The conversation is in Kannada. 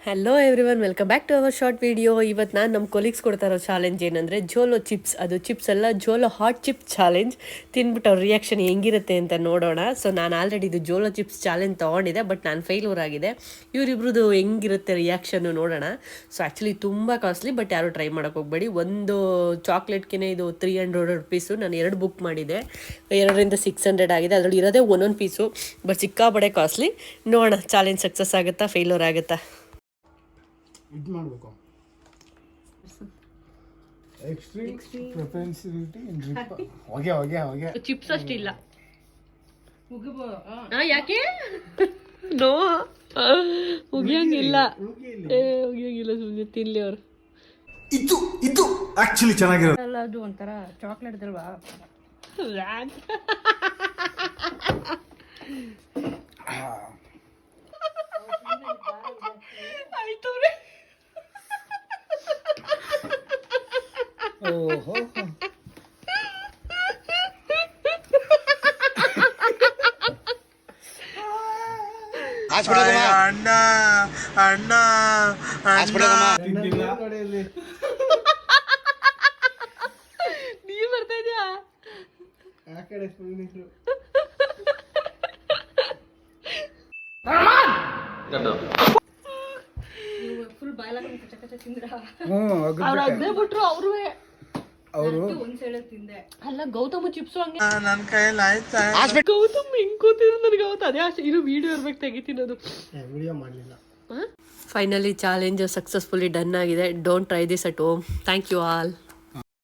Hello everyone, welcome back to our short video. ಇವತ್ತು ನಾನು ನಮ್ಮ ಕೊಲೀಗ್ಸ್ ಕೊಡ್ತಾ ಇರೋ ಚಾಲೆಂಜ್ ಏನಂದರೆ ಜೋಲೋ ಚಿಪ್ಸ್. ಅದು ಚಿಪ್ಸ್ ಎಲ್ಲ ಜೋಲೋ ಹಾಟ್ ಚಿಪ್ಸ್ ಚಾಲೆಂಜ್. ತಿಂದ್ಬಿಟ್ಟು ಅವ್ರ ರಿಯಾಕ್ಷನ್ ಹೆಂಗಿರುತ್ತೆ ಅಂತ ನೋಡೋಣ. ಸೊ ನಾನು ಆಲ್ರೆಡಿ ಇದು ಜೋಲೋ ಚಿಪ್ಸ್ ಚಾಲೆಂಜ್ ತೊಗೊಂಡಿದ್ದೆ, ಬಟ್ ನಾನು ಫೇಲ್ಯೂರ್ ಆಗಿದೆ. ಇವರಿಬ್ರದ್ದು ಹೆಂಗಿರುತ್ತೆ ರಿಯಾಕ್ಷನ್ನು ನೋಡೋಣ. ಸೊ ಆ್ಯಕ್ಚುಲಿ ತುಂಬ ಕಾಸ್ಟ್ಲಿ, ಬಟ್ ಯಾರು ಟ್ರೈ ಮಾಡೋಕ್ಕೆ ಹೋಗಬೇಡಿ. ಒಂದು ಚಾಕ್ಲೇಟ್ಗೆ ಇದು 300 ರುಪೀಸು. ನಾನು 2 ಬುಕ್ ಮಾಡಿದ್ದೆ, 2ರಿಂದ 600 ಆಗಿದೆ. ಅದರಲ್ಲಿ ಇರೋದೇ ಒಂದೊಂದು ಪೀಸು, ಬಟ್ ಸಿಕ್ಕಾಪಡೆ ಕಾಸ್ಟ್ಲಿ. ನೋಡೋಣ ಚಾಲೆಂಜ್ ಸಕ್ಸಸ್ ಆಗುತ್ತಾ ಫೇಲ್ಯೂರ್ ಆಗುತ್ತಾ. ಇದು ಮಾಡಬೇಕು. ಎಕ್ಸ್ಟ್ರೀಮ್ ಪ್ರೊಫೆನ್ಸಿಲಿಟಿ ಇನ್ ಡ್ರಿಪ್. ಹೋಗೆ ಚಿಪ್ಸ್ ಅಷ್ಟಿಲ್ಲ. ಯಾಕೆ ನೋ ಉಗಿಯಂಗಿಲ್ಲ, ಉಗಿಯಂಗಿಲ್ಲ, ಸುಮ್ಮನೆ ತಿನ್ಲಿ ಅವರು. ಇದು ಆಕ್ಚುಲಿ ಚೆನ್ನಾಗಿರೋದು ಅಲ್ಲ, ಅದು ಒಂಥರ ಚಾಕ್ಲೇಟ್ ಅಲ್ವಾ. ಆಯ್ತು. ಓಹೋ ಅಣ್ಣ ಅಣ್ಣ ನೀ ಬರ್ತಾ ಇದೆಯಾ ಆ ಕಡೆ ಫುಲ್ ಬಾಯ್ಲಾಗ ಕಚ್ಚ ಕಚ್ಚ ತಿಂದ್ರ. ಅವ್ರು ಅದೇ ಬಿಟ್ರು. ಅವರು ಒಂದ್ ಸೈಡ್ ತಿಂದೆ. ಅಲ್ಲ, ಗೌತಮ್ ಚಿಪ್ಸ್ ಹಂಗೆ ನನ್ನ ಕೈಯಲ್ಲಿ ಆಯ್ತಾ. ಗೌತಮ್ ಹೆಂಗ್ ಕೂತಿದ್ರು ನನಗೆ ಅವತ್ತು ಅದೇ ಆಸೆ. ಇದು ವಿಡಿಯೋ ಇರ್ಬೇಕು ತೆಗಿತೀನದು. ವಿಡಿಯೋ ಮಾಡಲಿಲ್ಲ. ಫೈನಲಿ ಚಾಲೆಂಜ್ ಸಕ್ಸಸ್ಫುಲಿ ಡನ್ ಆಗಿದೆ. Don't try this at home. Thank you all.